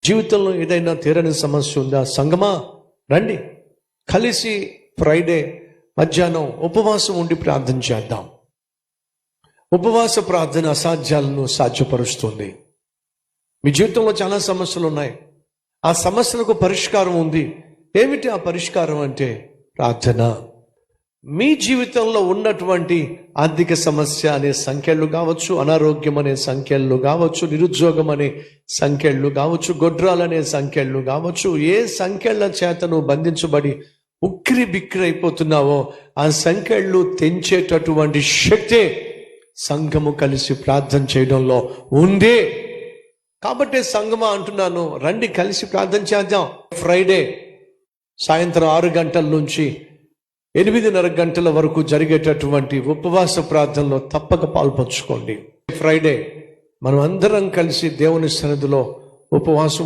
జీవితంలో ఏదైనా తీరని సమస్య ఉందా? సంగమా రండి, కలిసి ఫ్రైడే మధ్యాహ్నం ఉపవాసం ఉండి ప్రార్థన చేద్దాం. ఉపవాస ప్రార్థన అసాధ్యాలను సాధ్యపరుస్తుంది. మీ జీవితంలో చాలా సమస్యలు ఉన్నాయి, ఆ సమస్యలకు పరిష్కారం ఉంది. ఏమిటి ఆ పరిష్కారం అంటే ప్రార్థన. మీ జీవితంలో ఉన్నటువంటి ఆర్థిక సమస్య అనే సంఖ్యలు కావచ్చు, అనారోగ్యం అనే సంఖ్యలు కావచ్చు, నిరుద్యోగం అనే సంఖ్యలు కావచ్చు, గొడ్రాలనే సంఖ్యలు కావచ్చు, ఏ సంఖ్యల చేత నువ్వు బంధించబడి ఉక్కిరి బిక్కిరి అయిపోతున్నావో ఆ సంఖ్యలు తెంచేటటువంటి శక్తే సంఘము కలిసి ప్రార్థన చేయడంలో ఉంది. కాబట్టి సంఘమా అంటున్నాను, రండి కలిసి ప్రార్థన చేద్దాం. ఫ్రైడే సాయంత్రం 6 గంటల నుంచి 8:30 గంటల వరకు జరిగేటటువంటి ఉపవాస ప్రార్థనలో తప్పక పాల్పంచుకోండి. ఫ్రైడే మనం అందరం కలిసి దేవుని సన్నిధిలో ఉపవాసం